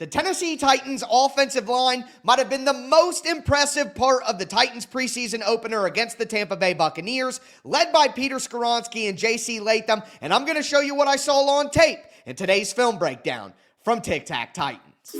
The Tennessee Titans offensive line might have been the most impressive part of the Titans preseason opener against the Tampa Bay Buccaneers, led by Peter Skoronski and JC Latham, and I'm going to show you what I saw on tape in today's film breakdown from TikTok Titans.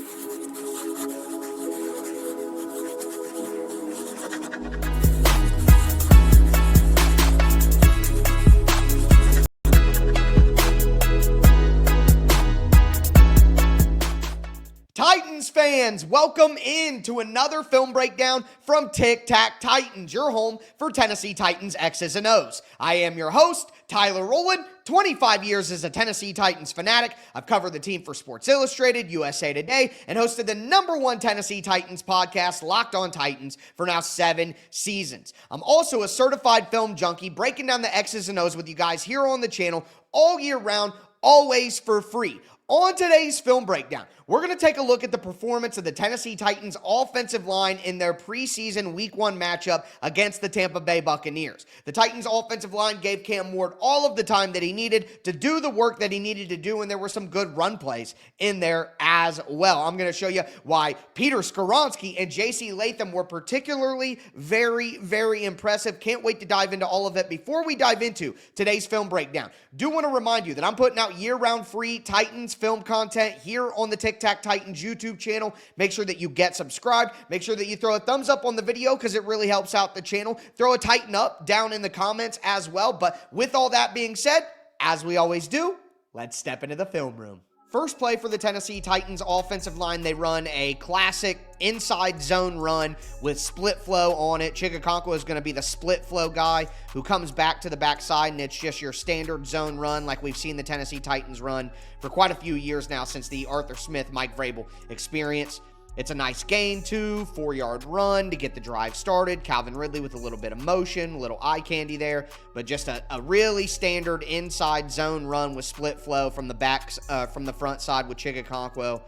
Titans fans, welcome into another film breakdown from TikTok Titans, your home for Tennessee Titans X's and O's. I am your host, Tyler Rowland, 25 years as a Tennessee Titans fanatic. I've covered the team for Sports Illustrated, USA Today, and hosted the #1 Tennessee Titans podcast, Locked on Titans, for now 7 seasons. I'm also a certified film junkie, breaking down the X's and O's with you guys here on the channel all year round, always for free. On today's film breakdown, we're going to take a look at the performance of the Tennessee Titans offensive line in their preseason Week 1 matchup against the Tampa Bay Buccaneers. The Titans offensive line gave Cam Ward all of the time that he needed to do the work that he needed to do, and there were some good run plays in there as well. I'm going to show you why Peter Skoronski and JC Latham were particularly very, very impressive. Can't wait to dive into all of it. Before we dive into today's film breakdown, do want to remind you that I'm putting out year-round free Titans film content here on the TikTok Titans YouTube channel. Make sure that you get subscribed. Make sure that you throw a thumbs up on the video because it really helps out the channel. Throw a Titan up down in the comments as well. But with all that being said, as we always do, let's step into the film room. First play for the Tennessee Titans offensive line, they run a classic inside zone run with split flow on it. Chigakonkwo is going to be the split flow guy who comes back to the backside, and it's just your standard zone run like we've seen the Tennessee Titans run for quite a few years now since the Arthur Smith, Mike Vrabel experience. It's a nice gain, 4-yard run to get the drive started. Calvin Ridley with a little bit of motion, a little eye candy there, but just a really standard inside zone run with split flow from the front side with Chigakonkwo.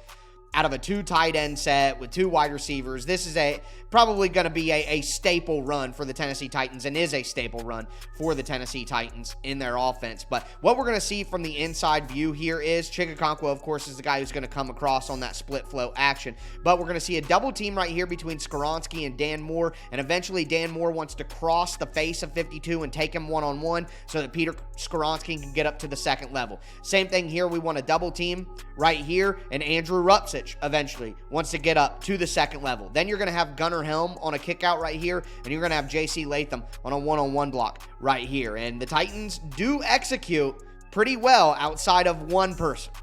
Out of a 2 tight end set with 2 wide receivers. This is probably going to be a staple run for the Tennessee Titans, and is a staple run for the Tennessee Titans in their offense. But what we're going to see from the inside view here is Chigakonkwo, of course, is the guy who's going to come across on that split flow action. But we're going to see a double team right here between Skoronski and Dan Moore, and eventually Dan Moore wants to cross the face of 52 and take him one-on-one so that Peter Skoronski can get up to the second level. Same thing here. We want a double team right here, and Andrew Rupsich eventually wants to get up to the second level. Then you're going to have Gunnar Helm on a kick out right here, and you're going to have JC Latham on a one-on-one block right here. And the Titans do execute pretty well outside of one person.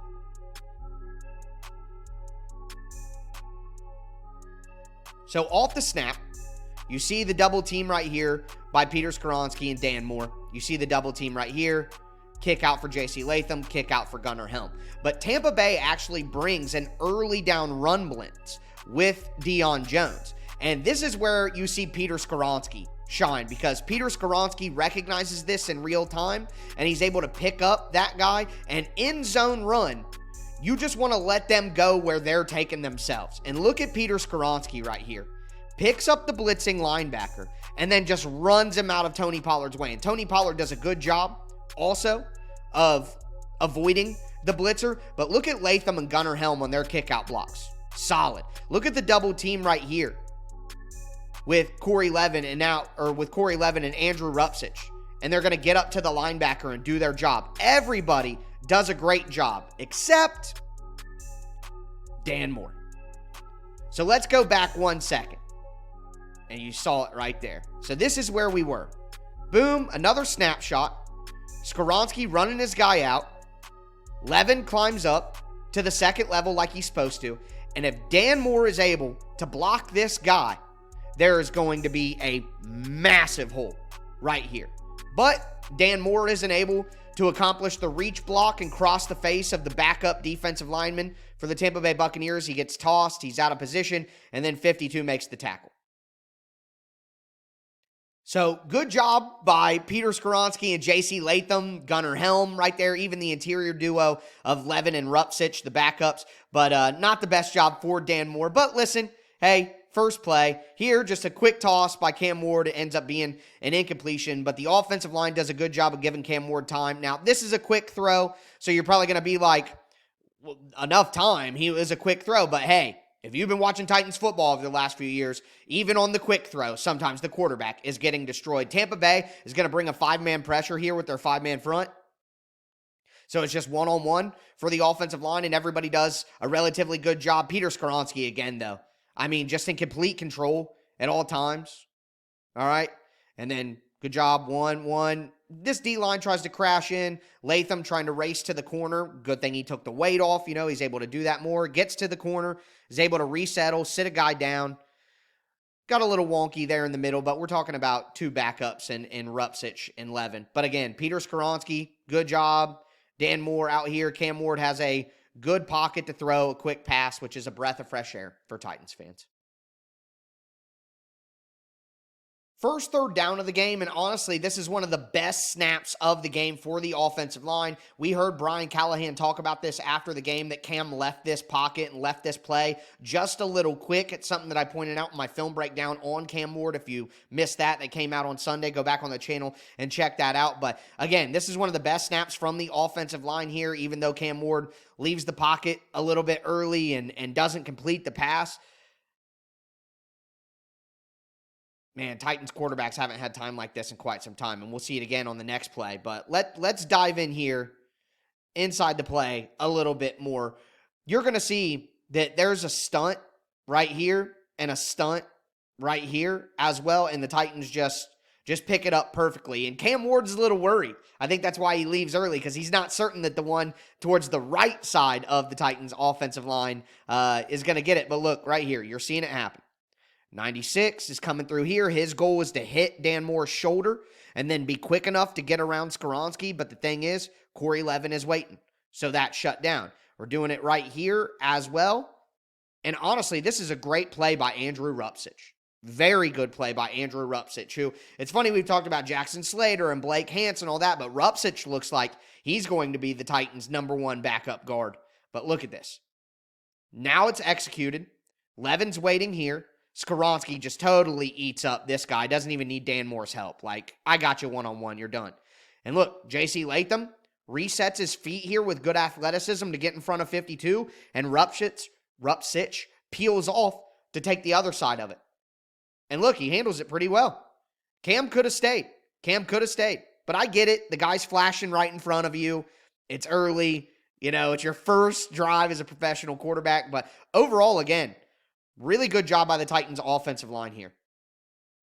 So off the snap, you see the double team right here by Peter Skoronski and Dan Moore. You see the double team right here. Kick out for JC Latham, kick out for Gunnar Helm. But Tampa Bay actually brings an early down run blitz with Deion Jones. And this is where you see Peter Skoronski shine, because Peter Skoronski recognizes this in real time, and he's able to pick up that guy. And in zone run, you just want to let them go where they're taking themselves. And look at Peter Skoronski right here. Picks up the blitzing linebacker and then just runs him out of Tony Pollard's way. And Tony Pollard does a good job also of avoiding the blitzer, but look at Latham and Gunnar Helm on their kickout blocks. Solid. Look at the double team right here with Corey Levin and Andrew Rupsich, and they're going to get up to the linebacker and do their job. Everybody does a great job except Dan Moore. So let's go back 1 second, and you saw it right there. So this is where we were. Boom, another snapshot. Skoronski running his guy out. Levin climbs up to the second level like he's supposed to. And if Dan Moore is able to block this guy, there is going to be a massive hole right here. But Dan Moore isn't able to accomplish the reach block and cross the face of the backup defensive lineman for the Tampa Bay Buccaneers. He gets tossed, he's out of position, and then 52 makes the tackle. So good job by Peter Skoronski and JC Latham, Gunnar Helm right there, even the interior duo of Levin and Rupsich, the backups, but not the best job for Dan Moore. But listen, hey, first play here, just a quick toss by Cam Ward. It ends up being an incompletion, but the offensive line does a good job of giving Cam Ward time. Now, this is a quick throw, so you're probably going to be like, enough time. He was a quick throw, but hey, if you've been watching Titans football over the last few years, even on the quick throw, sometimes the quarterback is getting destroyed. Tampa Bay is going to bring a 5-man pressure here with their 5-man front. So it's just one-on-one for the offensive line, and everybody does a relatively good job. Peter Skoronski again, though. I mean, just in complete control at all times. All right? And then, good job, 1-1. This D-line tries to crash in. Latham trying to race to the corner. Good thing he took the weight off. You know, he's able to do that more. Gets to the corner. Is able to resettle, sit a guy down. Got a little wonky there in the middle, but we're talking about 2 backups in Rupsich and Levin. But again, Peter Skoronski, good job. Dan Moore out here. Cam Ward has a good pocket to throw, a quick pass, which is a breath of fresh air for Titans fans. First third down of the game, and honestly, this is one of the best snaps of the game for the offensive line. We heard Brian Callahan talk about this after the game, that Cam left this pocket and left this play just a little quick. It's something that I pointed out in my film breakdown on Cam Ward. If you missed that, that came out on Sunday, go back on the channel and check that out. But again, this is one of the best snaps from the offensive line here, even though Cam Ward leaves the pocket a little bit early and doesn't complete the pass. Man, Titans quarterbacks haven't had time like this in quite some time, and we'll see it again on the next play. But let's dive in here inside the play a little bit more. You're going to see that there's a stunt right here and a stunt right here as well, and the Titans just pick it up perfectly. And Cam Ward's a little worried. I think that's why he leaves early, because he's not certain that the one towards the right side of the Titans offensive line is going to get it. But look, right here, you're seeing it happen. 96 is coming through here. His goal is to hit Dan Moore's shoulder and then be quick enough to get around Skoronski. But the thing is, Corey Levin is waiting. So that's shut down. We're doing it right here as well. And honestly, this is a great play by Andrew Rupsich. Very good play by Andrew Rupsich, who, it's funny, we've talked about Jackson Slater and Blake Hance and all that, but Rupsich looks like he's going to be the Titans' #1 backup guard. But look at this. Now it's executed. Levin's waiting here. Skoronski just totally eats up this guy. Doesn't even need Dan Moore's help. Like, I got you one-on-one. You're done. And look, JC Latham resets his feet here with good athleticism to get in front of 52, and Rupsich peels off to take the other side of it. And look, he handles it pretty well. Cam could have stayed. But I get it. The guy's flashing right in front of you. It's early. You know, it's your first drive as a professional quarterback. But overall, again, really good job by the Titans offensive line here.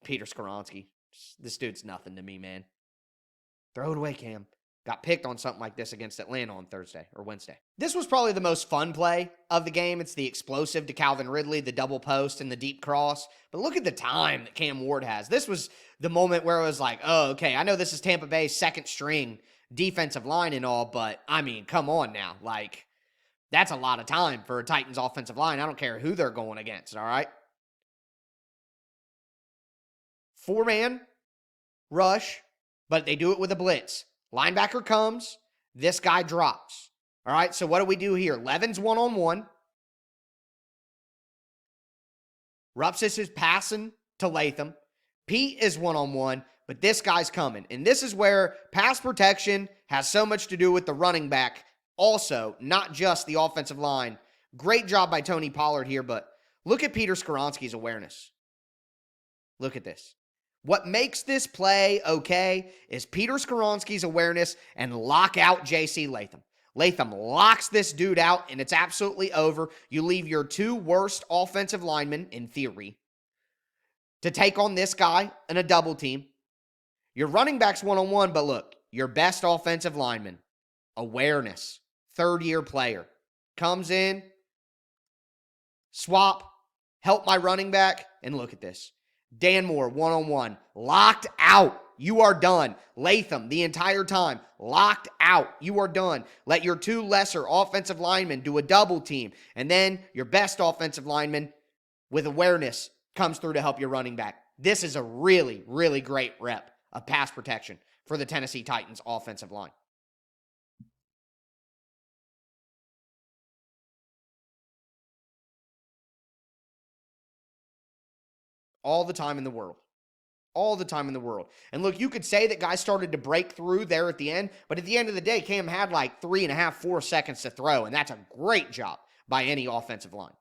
Peter Skoronski. This dude's nothing to me, man. Throw it away, Cam. Got picked on something like this against Atlanta on Thursday or Wednesday. This was probably the most fun play of the game. It's the explosive to Calvin Ridley, the double post and the deep cross. But look at the time that Cam Ward has. This was the moment where it was like, oh, okay, I know this is Tampa Bay's second string defensive line and all, but I mean, come on now. Like, that's a lot of time for a Titans offensive line. I don't care who they're going against, all right? 4-man rush, but they do it with a blitz. Linebacker comes, this guy drops. All right, so what do we do here? Levin's one-on-one. Rupsis is passing to Latham. Pete is one-on-one, but this guy's coming. And this is where pass protection has so much to do with the running back. Also, not just the offensive line. Great job by Tony Pollard here, but look at Peter Skoronski's awareness. Look at this. What makes this play okay is Peter Skoronski's awareness and lock out JC Latham. Latham locks this dude out, and it's absolutely over. You leave your 2 worst offensive linemen, in theory, to take on this guy in a double team. Your running back's one-on-one, but look, your best offensive lineman, awareness, third-year player, comes in, swap, help my running back, and look at this. Dan Moore, one-on-one, locked out. You are done. Latham, the entire time, locked out. You are done. Let your 2 lesser offensive linemen do a double team, and then your best offensive lineman with awareness comes through to help your running back. This is a really, really great rep of pass protection for the Tennessee Titans offensive line. All the time in the world. All the time in the world. And look, you could say that guys started to break through there at the end, but at the end of the day, Cam had like 3.5, 4 seconds to throw, and that's a great job by any offensive line.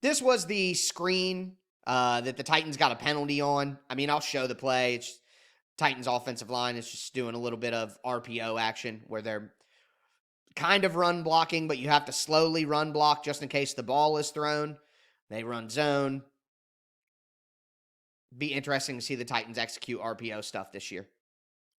This was the screen that the Titans got a penalty on. I mean, I'll show the play. It's Titans offensive line is just doing a little bit of RPO action where they're kind of run blocking, but you have to slowly run block just in case the ball is thrown. They run zone. Be interesting to see the Titans execute RPO stuff this year.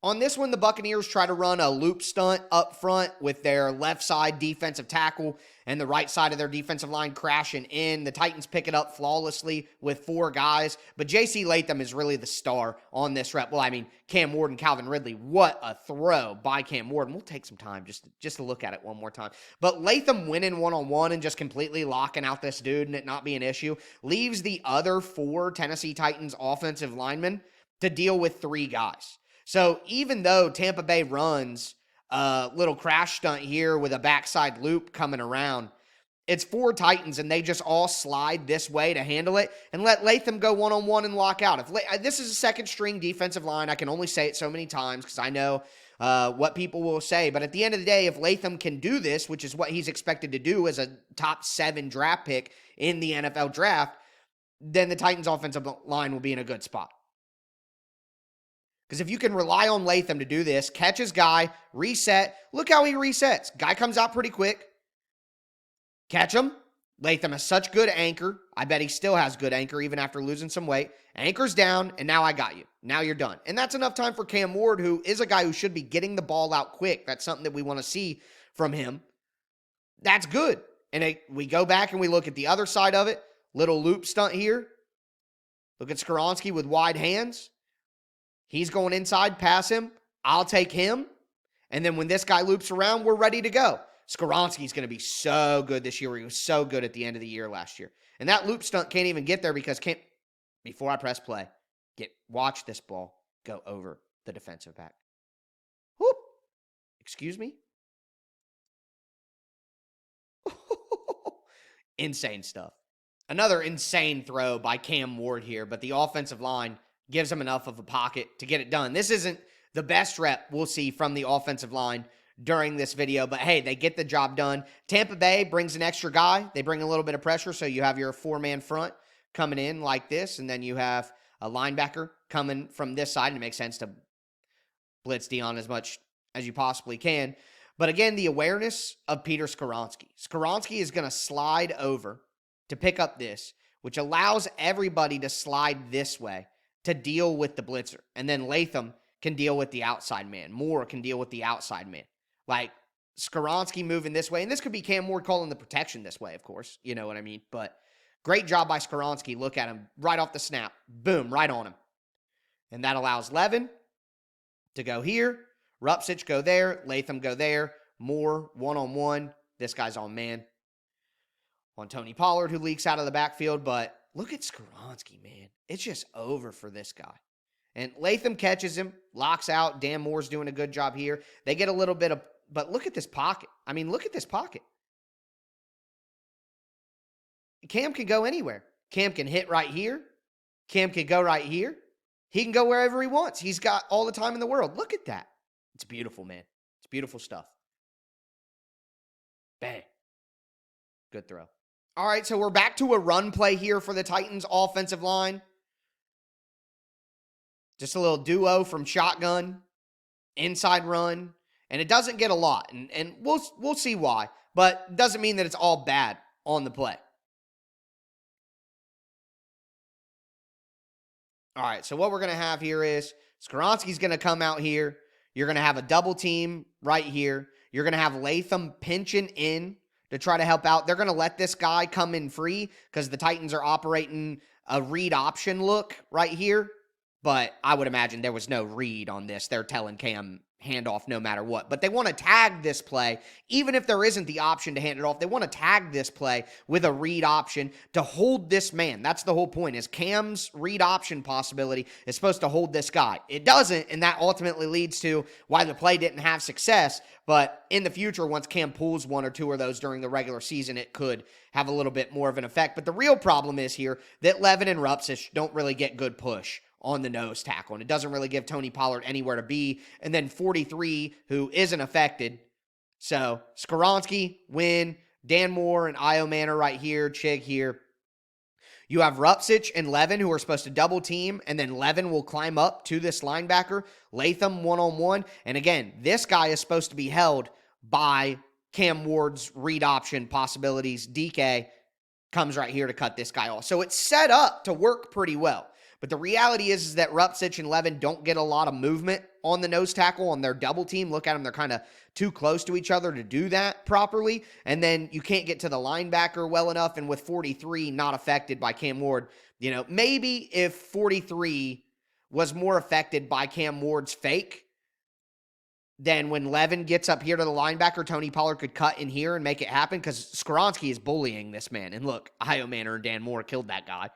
On this one, the Buccaneers try to run a loop stunt up front with their left side defensive tackle and the right side of their defensive line crashing in. The Titans pick it up flawlessly with 4 guys, but JC Latham is really the star on this rep. Well, I mean, Cam Ward and Calvin Ridley, what a throw by Cam Ward. And we'll take some time just to look at it one more time. But Latham winning one-on-one and just completely locking out this dude and it not be an issue leaves the other 4 Tennessee Titans offensive linemen to deal with 3 guys. So even though Tampa Bay runs a little crash stunt here with a backside loop coming around, it's 4 Titans and they just all slide this way to handle it and let Latham go one-on-one and lock out. This is a second string defensive line. I can only say it so many times because I know what people will say. But at the end of the day, if Latham can do this, which is what he's expected to do as a top 7 draft pick in the NFL draft, then the Titans offensive line will be in a good spot. Because if you can rely on Latham to do this, catch his guy, reset. Look how he resets. Guy comes out pretty quick. Catch him. Latham has such good anchor. I bet he still has good anchor even after losing some weight. Anchor's down, and now I got you. Now you're done. And that's enough time for Cam Ward, who is a guy who should be getting the ball out quick. That's something that we want to see from him. That's good. And we go back and we look at the other side of it. Little loop stunt here. Look at Skoronski with wide hands. He's going inside, pass him. I'll take him. And then when this guy loops around, we're ready to go. Skoronski's going to be so good this year. He was so good at the end of the year last year. And that loop stunt can't even get there because before I press play, watch this ball go over the defensive back. Whoop. Excuse me? Insane stuff. Another insane throw by Cam Ward here, but the offensive line gives him enough of a pocket to get it done. This isn't the best rep we'll see from the offensive line during this video, but hey, they get the job done. Tampa Bay brings an extra guy. They bring a little bit of pressure, so you have your 4-man front coming in like this, and then you have a linebacker coming from this side, and it makes sense to blitz Dion as much as you possibly can. But again, the awareness of Peter Skoronski. Skoronski is going to slide over to pick up this, which allows everybody to slide this way to deal with the blitzer. And then Latham can deal with the outside man. Moore can deal with the outside man. Like Skoronski moving this way. And this could be Cam Ward calling the protection this way, of course. You know what I mean? But great job by Skoronski. Look at him right off the snap. Boom, right on him. And that allows Levin to go here. Rupsich go there. Latham go there. Moore one-on-one. This guy's on man. On Tony Pollard, who leaks out of the backfield. But look at Skoronski, man. It's just over for this guy. And Latham catches him, locks out. Dan Moore's doing a good job here. They get a little bit of, but look at this pocket. I mean, look at this pocket. Cam can go anywhere. Cam can hit right here. Cam can go right here. He can go wherever he wants. He's got all the time in the world. Look at that. It's beautiful, man. It's beautiful stuff. Bang. Good throw. All right, so we're back to a run play here for the Titans offensive line. Just a little duo from shotgun, inside run, and it doesn't get a lot, and we'll see why, but it doesn't mean that it's all bad on the play. All right, so what we're going to have here is Skoronski's going to come out here. You're going to have a double team right here. You're going to have Latham pinching in to try to help out. They're going to let this guy come in free because the Titans are operating a read option look right here. but I would imagine there was no read on this. They're telling Cam handoff no matter what. But they want to tag this play, even if there isn't the option to hand it off. They want to tag this play with a read option to hold this man. That's the whole point, is Cam's read option possibility is supposed to hold this guy. It doesn't, and that ultimately leads to why the play didn't have success. But in the future, once Cam pulls one or two of those during the regular season, it could have a little bit more of an effect. But the real problem is here that Levin and Rupsich don't really get good push on the nose tackle, and it doesn't really give Tony Pollard anywhere to be. And then 43, who isn't affected. So Skoronski, Wynn, Dan Moore, and Io Manor right here, Chig here. You have Rupsich and Levin, who are supposed to double team, and then Levin will climb up to this linebacker. Latham one-on-one. And again, this guy is supposed to be held by Cam Ward's read option possibilities. DK comes right here to cut this guy off. So it's set up to work pretty well. But the reality is that Rupsich and Levin don't get a lot of movement on the nose tackle on their double team. Look at them. They're kind of too close to each other to do that properly. And then you can't get to the linebacker well enough. And with 43 not affected by Cam Ward, maybe if 43 was more affected by Cam Ward's fake, then when Levin gets up here to the linebacker, Tony Pollard could cut in here and make it happen, because Skoronski is bullying this man. And look, Io Manor and Dan Moore killed that guy.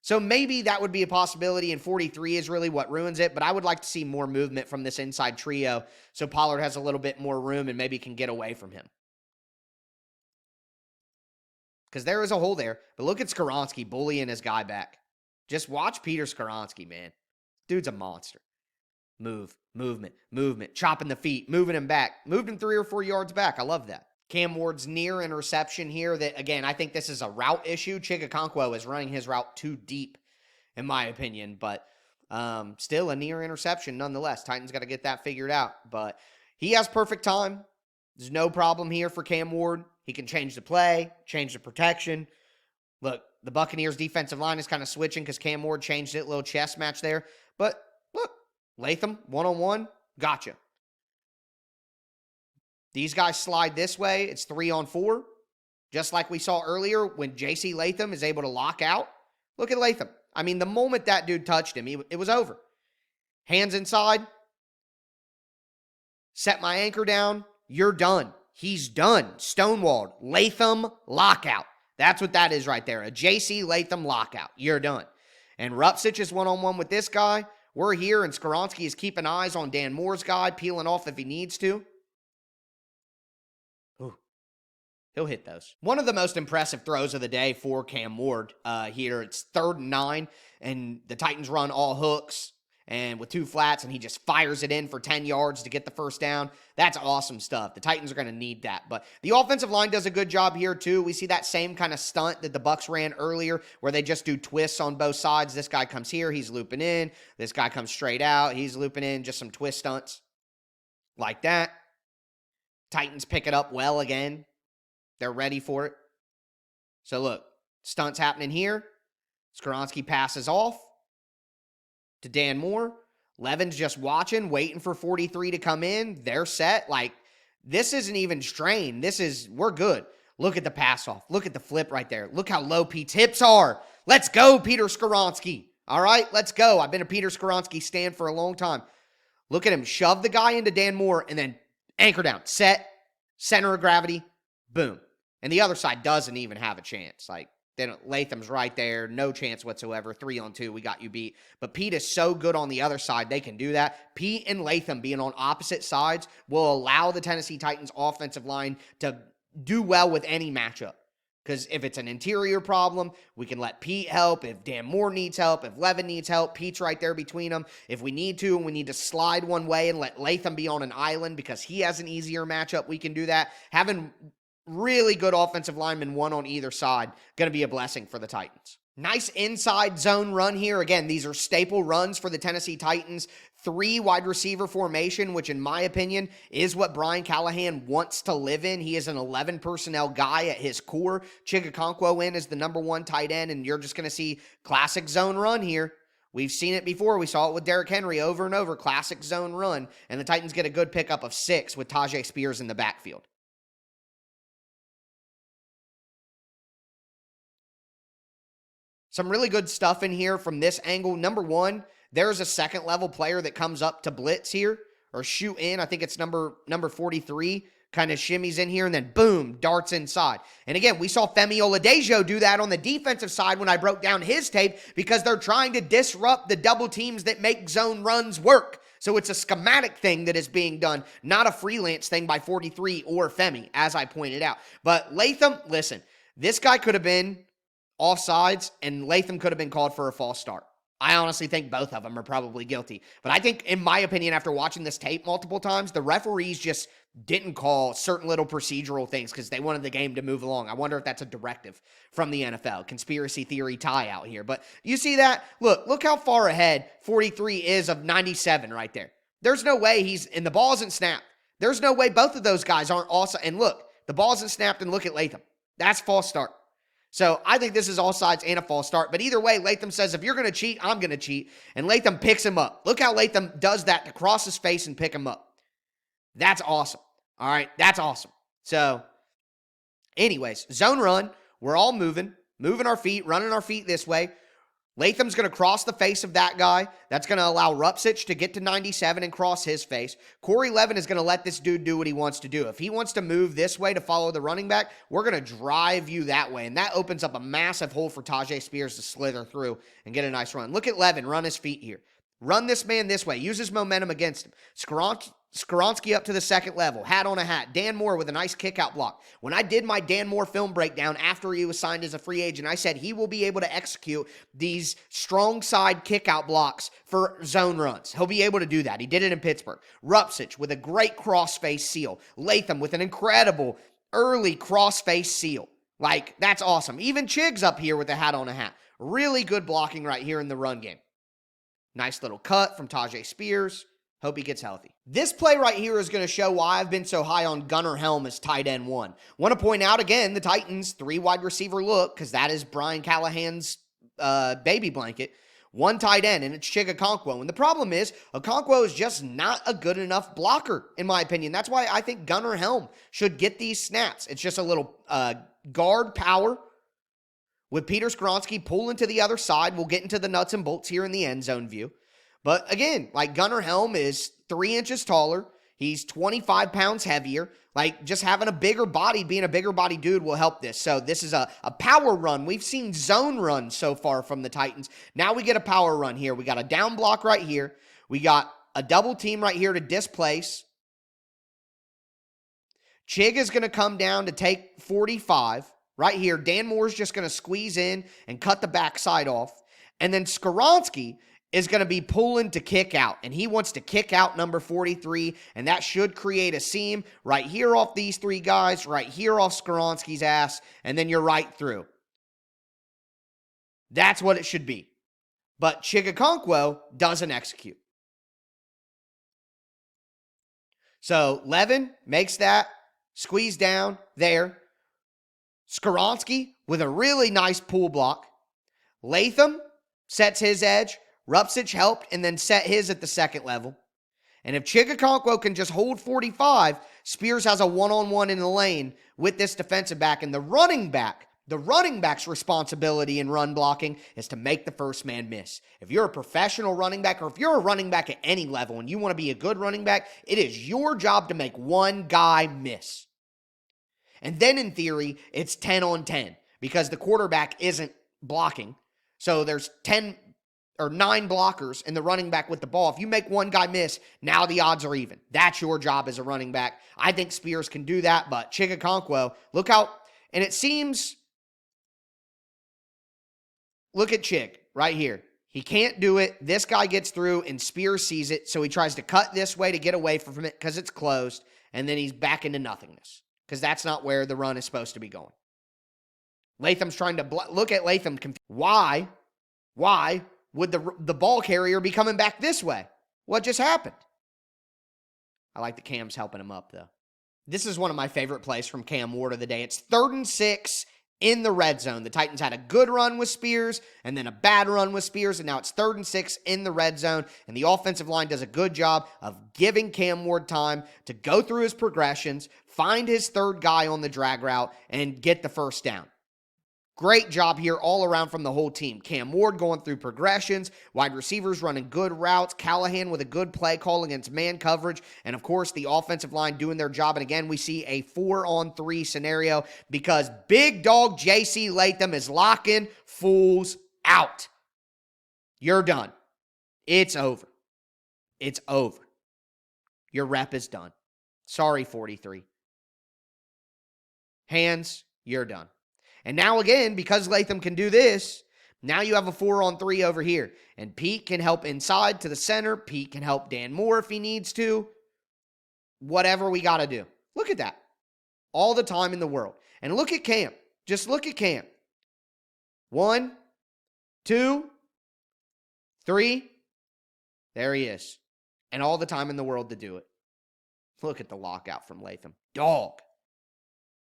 So maybe that would be a possibility, and 43 is really what ruins it, but I would like to see more movement from this inside trio so Pollard has a little bit more room and maybe can get away from him. Because there is a hole there, but look at Skoronski bullying his guy back. Just watch Peter Skoronski, man. Dude's a monster. Movement, chopping the feet, moving him back. Moved him 3 or 4 yards back. I love that. Cam Ward's near interception here that, again, I think this is a route issue. Chigakonkwo is running his route too deep, in my opinion, but still a near interception nonetheless. Titans got to get that figured out, but he has perfect time. There's no problem here for Cam Ward. He can change the play, change the protection. Look, the Buccaneers defensive line is kind of switching because Cam Ward changed it, little chess match there, but look, Latham, one-on-one, gotcha. These guys slide this way. It's 3-on-4. Just like we saw earlier when JC Latham is able to lock out. Look at Latham. I mean, the moment that dude touched him, it was over. Hands inside. Set my anchor down. You're done. He's done. Stonewalled. Latham lockout. That's what that is right there. A JC Latham lockout. You're done. And Rupsich is one-on-one with this guy. We're here, and Skoronski is keeping eyes on Dan Moore's guy, peeling off if he needs to. He'll hit those. One of the most impressive throws of the day for Cam Ward here. It's 3rd and 9, and the Titans run all hooks and with 2 flats, and he just fires it in for 10 yards to get the first down. That's awesome stuff. The Titans are going to need that. But the offensive line does a good job here, too. We see that same kind of stunt that the Bucs ran earlier where they just do twists on both sides. This guy comes here. He's looping in. This guy comes straight out. He's looping in. Just some twist stunts like that. Titans pick it up well again. They're ready for it. So look, stunts happening here. Skoronski passes off to Dan Moore. Levin's just watching, waiting for 43 to come in. They're set. Like, this isn't even strained. We're good. Look at the pass off. Look at the flip right there. Look how low Pete's hips are. Let's go, Peter Skoronski. All right, let's go. I've been a Peter Skoronski stan for a long time. Look at him shove the guy into Dan Moore and then anchor down. Set, center of gravity, boom. And the other side doesn't even have a chance. Like, Latham's right there. No chance whatsoever. 3-on-2. We got you beat. But Pete is so good on the other side. They can do that. Pete and Latham being on opposite sides will allow the Tennessee Titans offensive line to do well with any matchup. Because if it's an interior problem, we can let Pete help. If Dan Moore needs help, if Levin needs help, Pete's right there between them. If we need to, and we need to slide one way and let Latham be on an island because he has an easier matchup, we can do that. Having really good offensive linemen, one on either side, going to be a blessing for the Titans. Nice inside zone run here. Again, these are staple runs for the Tennessee Titans. 3 wide receiver formation, which in my opinion is what Brian Callahan wants to live in. He is an 11 personnel guy at his core. Chigakonkwo in is the number 1 tight end, and you're just going to see classic zone run here. We've seen it before. We saw it with Derrick Henry over and over. Classic zone run, and the Titans get a good pickup of 6 with Tajay Spears in the backfield. Some really good stuff in here from this angle. Number 1, there's a second level player that comes up to blitz here or shoot in. I think it's number 43, kind of shimmies in here and then boom, darts inside. And again, we saw Femi Oladejo do that on the defensive side when I broke down his tape because they're trying to disrupt the double teams that make zone runs work. So it's a schematic thing that is being done, not a freelance thing by 43 or Femi, as I pointed out. But Latham, listen, this guy could have been offsides and Latham could have been called for a false start. I honestly think both of them are probably guilty. But I think, in my opinion, after watching this tape multiple times, the referees just didn't call certain little procedural things because they wanted the game to move along. I wonder if that's a directive from the NFL. Conspiracy theory tie out here. But you see that? Look how far ahead 43 is of 97 right there. There's no way and the ball isn't snapped. There's no way both of those guys aren't also, and look, the ball isn't snapped and look at Latham. That's false start. So I think this is all sides and a false start. But either way, Latham says, if you're going to cheat, I'm going to cheat. And Latham picks him up. Look how Latham does that to cross his face and pick him up. That's awesome. All right, that's awesome. So anyways, zone run. We're all moving our feet, running our feet this way. Latham's going to cross the face of that guy. That's going to allow Rupsich to get to 97 and cross his face. Corey Levin is going to let this dude do what he wants to do. If he wants to move this way to follow the running back, we're going to drive you that way. And that opens up a massive hole for Tajay Spears to slither through and get a nice run. Look at Levin run his feet here. Run this man this way. Use his momentum against him. Skoronski up to the second level. Hat on a hat. Dan Moore with a nice kick-out block. When I did my Dan Moore film breakdown after he was signed as a free agent, I said he will be able to execute these strong side kick-out blocks for zone runs. He'll be able to do that. He did it in Pittsburgh. Rupsich with a great cross-face seal. Latham with an incredible early cross-face seal. Like, that's awesome. Even Chig's up here with a hat on a hat. Really good blocking right here in the run game. Nice little cut from Tajay Spears. Hope he gets healthy. This play right here is going to show why I've been so high on Gunnar Helm as tight end 1. Want to point out again, the Titans 3 wide receiver look, because that is Brian Callahan's baby blanket. 1 tight end, and it's Chig Okonkwo. And the problem is, Okonkwo is just not a good enough blocker, in my opinion. That's why I think Gunnar Helm should get these snaps. It's just a little guard power with Peter Skoronski pulling to the other side. We'll get into the nuts and bolts here in the end zone view. But again, like Gunnar Helm is 3 inches taller. He's 25 pounds heavier. Like just having a bigger body, being a bigger body dude will help this. So this is a power run. We've seen zone runs so far from the Titans. Now we get a power run here. We got a down block right here. We got a double team right here to displace. Chig is going to come down to take 45. Right here, Dan Moore's just going to squeeze in and cut the backside off. And then Skoronski is going to be pulling to kick out. And he wants to kick out number 43. And that should create a seam right here off these 3 guys, right here off Skoronski's ass. And then you're right through. That's what it should be. But Chig Okonkwo doesn't execute. So Levin makes that squeeze down there. Skoronski with a really nice pull block. Latham sets his edge. Rupsich helped and then set his at the second level. And if Chig Okonkwo can just hold 45, Spears has a one-on-one in the lane with this defensive back. And the running back's responsibility in run blocking is to make the first man miss. If you're a professional running back or if you're a running back at any level and you want to be a good running back, it is your job to make one guy miss. And then in theory, it's 10 on 10 because the quarterback isn't blocking. So there's 9 blockers and the running back with the ball. If you make one guy miss, now the odds are even. That's your job as a running back. I think Spears can do that, but Chig Okonkwo, look at Chig right here. He can't do it. This guy gets through and Spears sees it, so he tries to cut this way to get away from it because it's closed, and then he's back into nothingness. Because that's not where the run is supposed to be going. Latham's trying to look at Latham. Why would the ball carrier be coming back this way? What just happened? I like the Cam's helping him up, though. This is one of my favorite plays from Cam Ward of the day. It's 3rd and 6 in the red zone. The Titans had a good run with Spears and then a bad run with Spears, and now it's 3rd and 6 in the red zone, and the offensive line does a good job of giving Cam Ward time to go through his progressions, find his third guy on the drag route, and get the first down. Great job here all around from the whole team. Cam Ward going through progressions, wide receivers running good routes, Callahan with a good play call against man coverage, and of course the offensive line doing their job. And again, we see a 4-on-3 scenario because big dog JC Latham is locking fools out. You're done. It's over. It's over. Your rep is done. Sorry, 43. Hands, you're done. And now again, because Latham can do this, now you have a 4-on-3 over here. And Pete can help inside to the center. Pete can help Dan Moore if he needs to. Whatever we got to do. Look at that. All the time in the world. And look at Cam. Just look at Cam. 1, 2, 3. There he is. And all the time in the world to do it. Look at the lockout from Latham. Dog.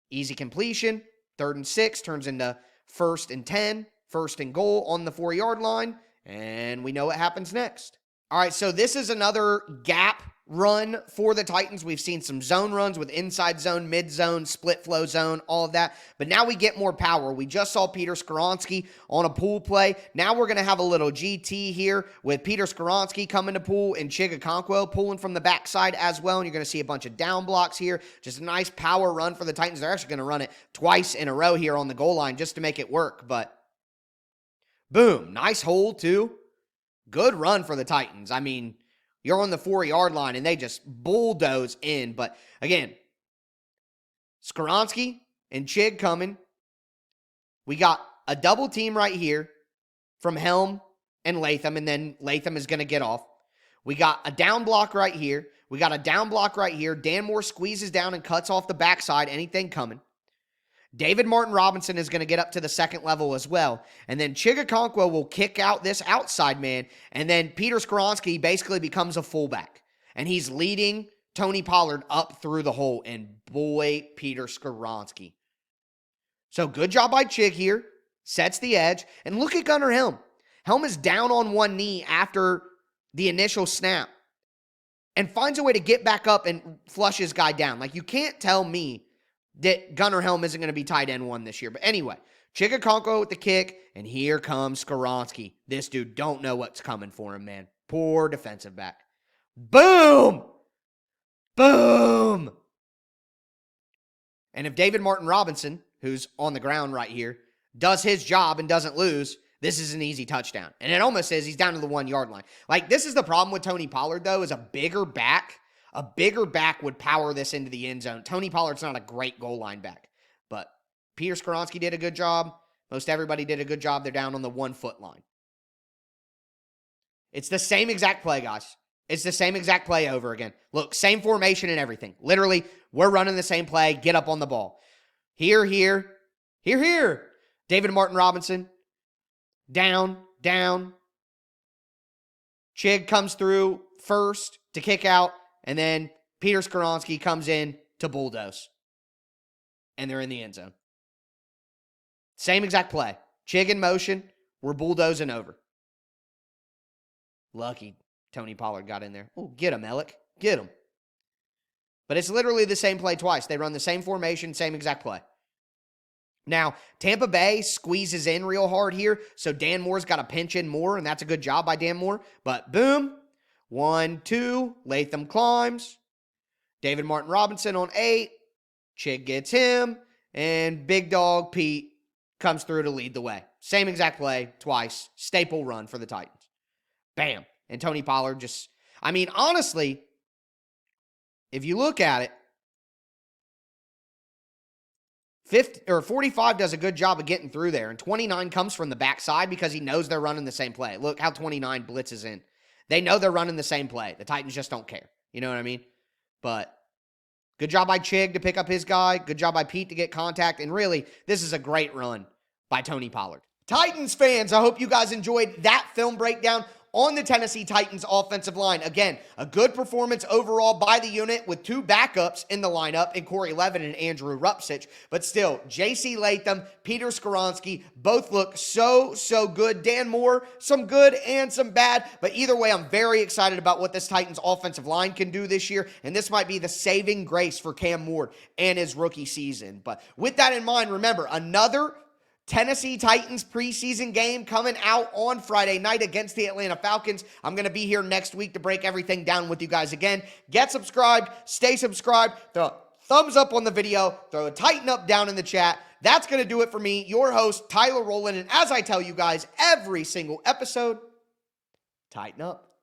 Easy completion. 3rd and 6 turns into 1st and 10. 1st and goal on the 4-yard line. And we know what happens next. All right, so this is another gap run for the Titans. We've seen some zone runs with inside zone, mid zone, split flow zone, all of that. But now we get more power. We just saw Peter Skoronski on a pool play. Now we're going to have a little GT here with Peter Skoronski coming to pool and Chigakonkwo pulling from the backside as well. And you're going to see a bunch of down blocks here. Just a nice power run for the Titans. They're actually going to run it twice in a row here on the goal line just to make it work. But boom, nice hole too. Good run for the Titans. I mean, you're on the 4-yard line, and they just bulldoze in. But, again, Skoronski and Chig coming. We got a double team right here from Helm and Latham, and then Latham is going to get off. We got a down block right here. We got a down block right here. Dan Moore squeezes down and cuts off the backside. Anything coming. David Martin Robinson is going to get up to the 2nd level as well. And then Chigakonkwo will kick out this outside man. And then Peter Skoronski basically becomes a fullback. And he's leading Tony Pollard up through the hole. And boy, Peter Skoronski. So good job by Chig here. Sets the edge. And look at Gunnar Helm. Helm is down on one knee after the initial snap. And finds a way to get back up and flush his guy down. Like, you can't tell me that Gunnar Helm isn't going to be tight end 1 this year. But anyway, Chigakonkwo with the kick, and here comes Skoronski. This dude don't know what's coming for him, man. Poor defensive back. Boom! Boom! And if David Martin Robinson, who's on the ground right here, does his job and doesn't lose, this is an easy touchdown. And it almost is. He's down to the 1-yard line. Like, this is the problem with Tony Pollard, though, is a bigger back would power this into the end zone. Tony Pollard's not a great goal line back, but Peter Skoronski did a good job. Most everybody did a good job. They're down on the 1-foot line. It's the same exact play, guys. It's the same exact play over again. Look, same formation and everything. Literally, we're running the same play. Get up on the ball. Here. David Martin Robinson. Down. Chig comes through first to kick out. And then Peter Skoronski comes in to bulldoze. And they're in the end zone. Same exact play. Chig in motion. We're bulldozing over. Lucky Tony Pollard got in there. Oh, get him, Alec. Get him. But it's literally the same play twice. They run the same formation, same exact play. Now, Tampa Bay squeezes in real hard here. So Dan Moore's got to pinch in more. And that's a good job by Dan Moore. But boom. 1, 2, Latham climbs. David Martin Robinson on 8. Chig gets him. And big dog Pete comes through to lead the way. Same exact play, twice. Staple run for the Titans. Bam. And Tony Pollard just, I mean, honestly, if you look at it, 45 does a good job of getting through there. And 29 comes from the backside because he knows they're running the same play. Look how 29 blitzes in. They know they're running the same play. The Titans just don't care. You know what I mean? But good job by Chig to pick up his guy. Good job by Pete to get contact. And really, this is a great run by Tony Pollard. Titans fans, I hope you guys enjoyed that film breakdown on the Tennessee Titans offensive line. Again, a good performance overall by the unit with 2 backups in the lineup in Corey Levin and Andrew Rupsich. But still, JC Latham, Peter Skoronski, both look so good. Dan Moore, some good and some bad. But either way, I'm very excited about what this Titans offensive line can do this year. And this might be the saving grace for Cam Ward and his rookie season. But with that in mind, remember, another Tennessee Titans preseason game coming out on Friday night against the Atlanta Falcons. I'm going to be here next week to break everything down with you guys again. Get subscribed, stay subscribed, throw a thumbs up on the video, throw a Titan up down in the chat. That's going to do it for me, your host, Tyler Rowland. And as I tell you guys every single episode, tighten up.